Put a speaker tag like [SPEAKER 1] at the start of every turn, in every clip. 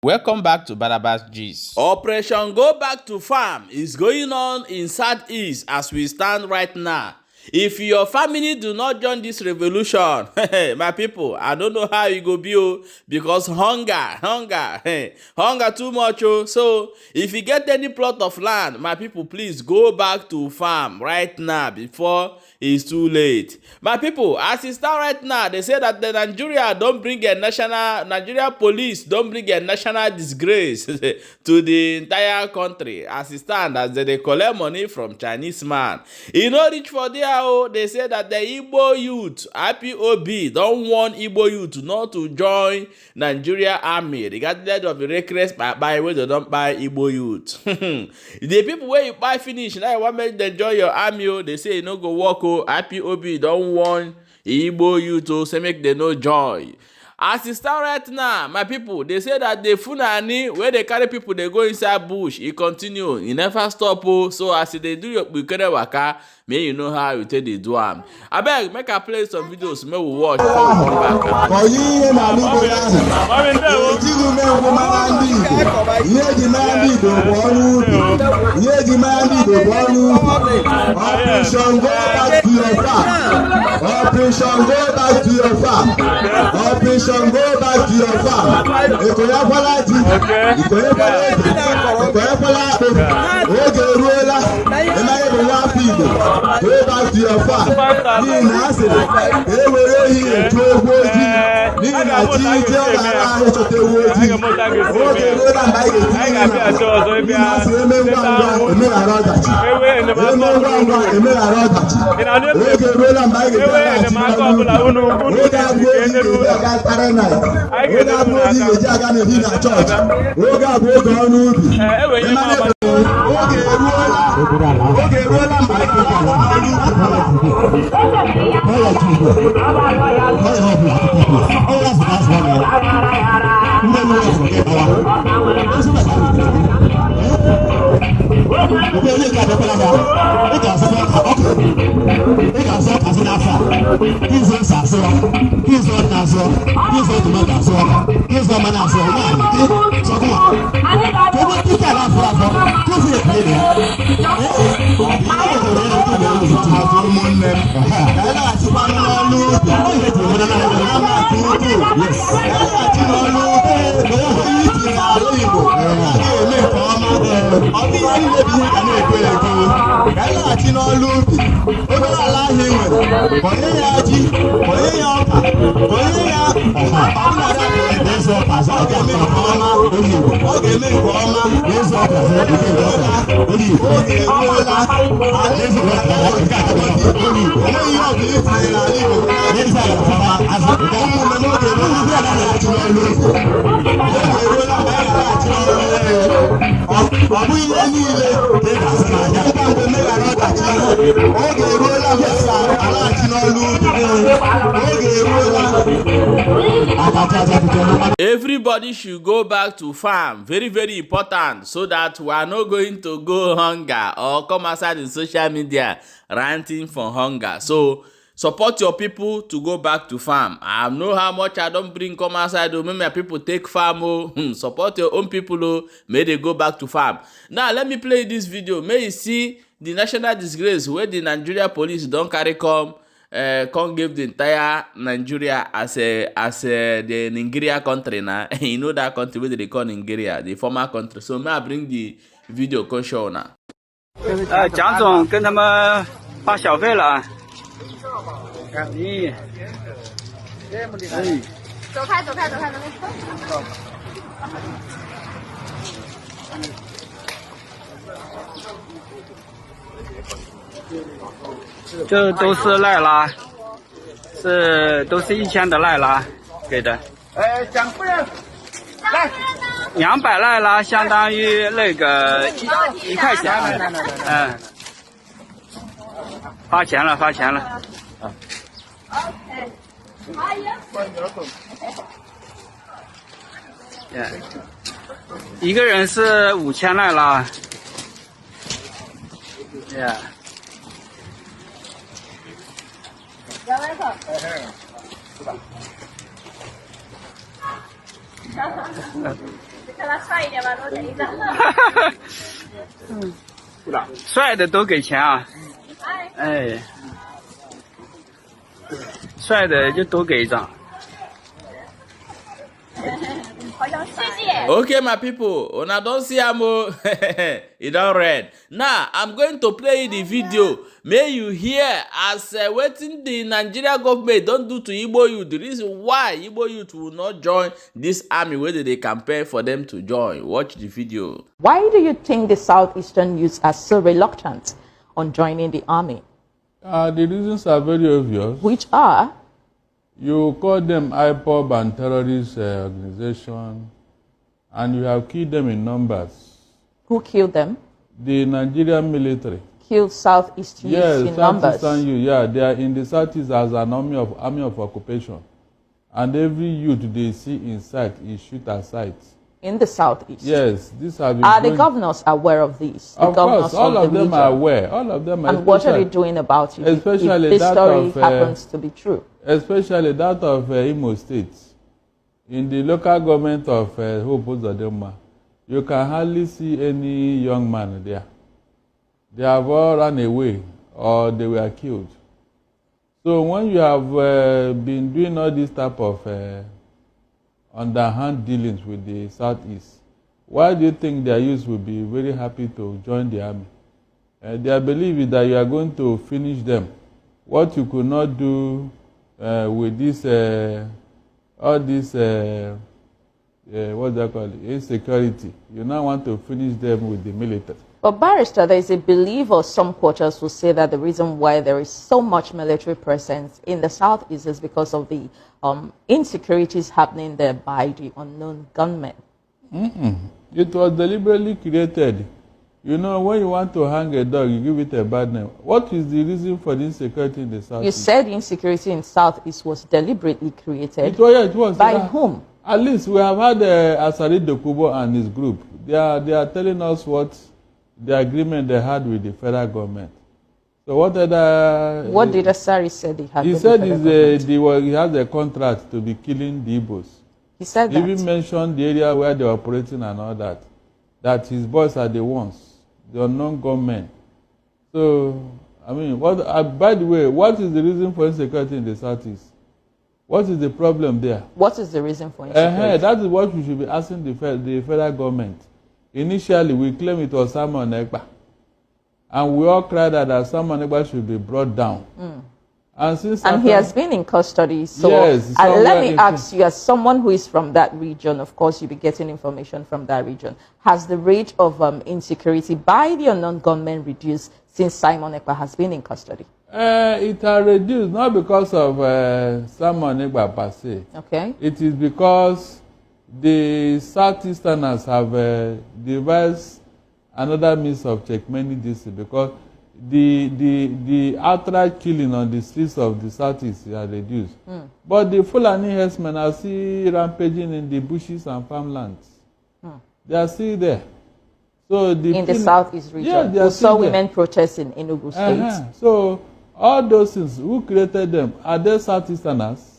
[SPEAKER 1] Welcome back to Barnabas G's. Operation Go Back to Farm is going on in Southeast as we stand right now. If your family do not join this revolution, my people, I don't know how you go be, because hunger too much. So if you get any plot of land, my people, please go back to farm right now before it's too late. My people, as it stand right now, they say that the Nigeria police don't bring a national disgrace to the entire country. As it stand, as they collect money from Chinese man, e no reach for there. They say that the Igbo youth, IPOB, don't want Igbo youth not to join Nigeria army, regardless of the reckless buy where they don't buy Igbo youth. The people where you buy finish, now you want make them join your army, they say you no go work. IPOB don't want Igbo youth to say make them no join. As it start right now, my people, they say that the Funani, where they carry people, they go inside bush, it continue, it never stop. So as they do your Bukere Waka, may you know how you take the do am. I beg, make I play some videos, may we watch before we come back.
[SPEAKER 2] Operation Go Back to your farm. Operation Go Back to your farm. Go back to your farm.
[SPEAKER 1] Everybody should go back to farm. Very, very important, so that we are not going to go hunger or come outside in social media ranting for hunger. So support your people to go back to farm. I know how much I don't bring come outside. Make my people take farm. Support your own people. May they go back to farm. Now let me play this video. May you see the national disgrace where the Nigeria police don't carry come give the entire Nigeria as the Nigeria country now. You know that country where they call Nigeria, the former country. So may I bring the video come show now.
[SPEAKER 3] 蒋总跟他们发小费了啊！你，
[SPEAKER 4] 走开。
[SPEAKER 3] 这都是赖拉，都是1000的赖拉给的。
[SPEAKER 2] 蒋夫人，来
[SPEAKER 3] ，200赖拉相当于那个1块钱。发钱了。一个人是5000赖拉。帅的都给钱啊！哎，帅的就多给一张。
[SPEAKER 1] Okay, my people, una don see am o. It don red. Now, I'm going to play the video. May you hear as wetin the Nigeria government don do to Igbo youth. The reason why Igbo youth will not join this army wey they campaign for them to join. Watch the video.
[SPEAKER 4] Why do you think the southeastern youths are so reluctant on joining the army?
[SPEAKER 5] The reasons are very obvious.
[SPEAKER 4] Which are?
[SPEAKER 5] You call them IPOB and terrorist organization, and you have killed them in numbers.
[SPEAKER 4] Who killed them?
[SPEAKER 5] The Nigerian military.
[SPEAKER 4] Killed Southeast youths in numbers?
[SPEAKER 5] Yes, yeah, they are in the Southeast as an army of occupation. And every youth they see in sight is shoot at sight.
[SPEAKER 4] In the Southeast?
[SPEAKER 5] Yes, these have been
[SPEAKER 4] Are the governors aware of this?
[SPEAKER 5] Of course, all of them are aware. All of them are.
[SPEAKER 4] And what are they doing about it
[SPEAKER 5] especially
[SPEAKER 4] if this
[SPEAKER 5] that
[SPEAKER 4] story
[SPEAKER 5] of,
[SPEAKER 4] happens to be true?
[SPEAKER 5] Especially that of Imo State. In the local government of Hope Uzodinma, you can hardly see any young man there. They have all run away or they were killed. So when you have been doing all this type of underhand dealings with the Southeast, why do you think their youth will be very happy to join the army? Their belief is that you are going to finish them. What you could not do with this, all this, what's that called, insecurity, you now want to finish them with the military.
[SPEAKER 4] But Barrister, there is a belief, or some quarters will say that the reason why there is so much military presence in the Southeast is because of the insecurities happening there by the unknown gunmen.
[SPEAKER 5] It was deliberately created. You know, when you want to hang a dog, you give it a bad name. What is the reason for the insecurity in the Southeast?
[SPEAKER 4] You said insecurity in Southeast was deliberately created.
[SPEAKER 5] It was.
[SPEAKER 4] By whom?
[SPEAKER 5] At least we have had Asari Dokubo and his group. They are telling us what the agreement they had with the federal government. So what did
[SPEAKER 4] Asari say they had?
[SPEAKER 5] He said he has a contract to be killing the Igbos.
[SPEAKER 4] He said
[SPEAKER 5] that. He even mentioned the area where they were operating and all that. That his boys are the ones, the unknown gunmen. So, I mean, by the way, what is the reason for insecurity in the Southeast? What is the problem there?
[SPEAKER 4] What is the reason for insecurity?
[SPEAKER 5] That is what we should be asking the federal government. Initially, we claimed it was Simon Ekpa. And we all cried that Simon Ekpa should be brought down. And
[SPEAKER 4] he has been in custody. So
[SPEAKER 5] yes,
[SPEAKER 4] let me ask you, as someone who is from that region, of course, you'll be getting information from that region. Has the rate of insecurity by the unknown gunmen reduced since Simon Ekpa has been in custody?
[SPEAKER 5] It has reduced, not because of Simon Ekpa per se.
[SPEAKER 4] Okay.
[SPEAKER 5] It is because the Southeasterners have devised another means of checkmate this, because the outright killing on the streets of the Southeast has reduced. But the Fulani herdsmen are still rampaging in the bushes and farmlands. They are still there. So in
[SPEAKER 4] the Southeast region,
[SPEAKER 5] yeah,
[SPEAKER 4] we saw women protest in Enugu State.
[SPEAKER 5] So all those things, who created them? Are they Southeasterners?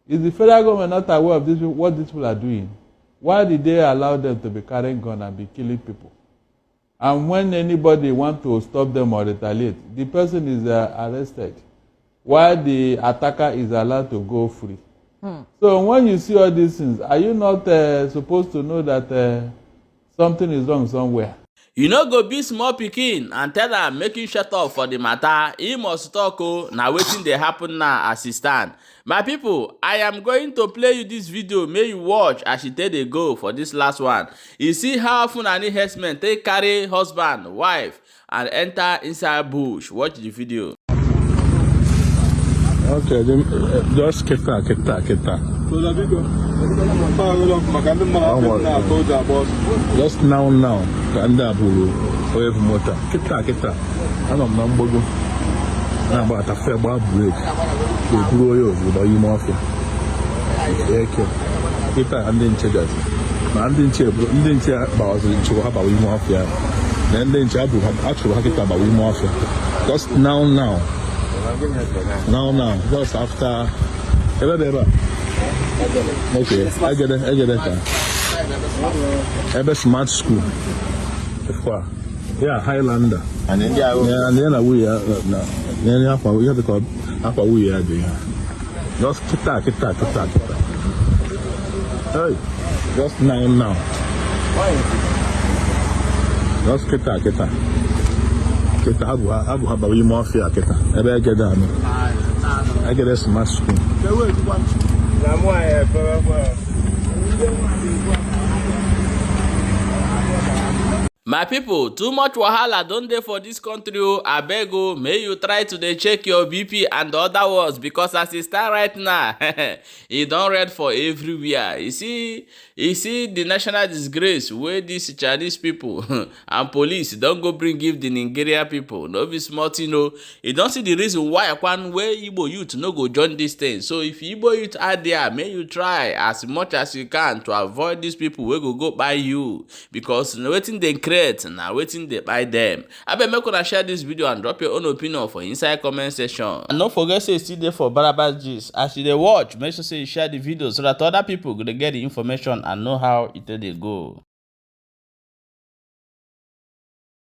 [SPEAKER 5] Is the federal government not aware of this, what these people are doing? Why did they allow them to be carrying guns and be killing people? And when anybody wants to stop them or retaliate, the person is arrested, while the attacker is allowed to go free. So when you see all these things, are you not supposed to know that something is wrong somewhere?
[SPEAKER 1] You no go be small pikin and tell am make you shut up for the matter. He must talk o. Na wetin dey happen now as e stand. My people, I am going to play you this video. May you watch as she take dey go for this last one. You see how Fulani herdsmen take carry husband, wife, and enter inside bush. Watch the video.
[SPEAKER 6] Okay, just kita. Just now. Kanda buru, away from water. Kita. I'm not bogo. I'm about to fair bar break. The grow you about you mafia. Kita and then check that. And then check about you mafia. Then check actually kita about you mafia. Just now. Just after. Okay, I get it. ebe smart school kwa ya Highlander
[SPEAKER 2] And then there
[SPEAKER 6] ya na wuya ya akwa ya biko akwa wuya dị ya just kita hey just now just kita abu haba wi mafia kita ebe egeda no egeda smart school
[SPEAKER 2] na mo aye
[SPEAKER 1] My people, too much wahala don dey for this country o. Abeg o, may you try to dey check your BP and other words, because as e stand right now, e don red for everywhere. You see the national disgrace wey these Chinese people and police don go bring give the Nigerian people. No be small thing o. You don see the reason why Ekwan wey Igbo youth no go join this thing. So if Igbo youth are there, may you try as much as you can to avoid these people wey go buy you, because wetin dem create na wetin dey buy them. Abeg make una share this video and drop your own opinion for inside comment section. And no forget say e still dey for Barabas Gist. As you dey watch, make sure say you share the video so that other people go dey get the information and know how e take dey go.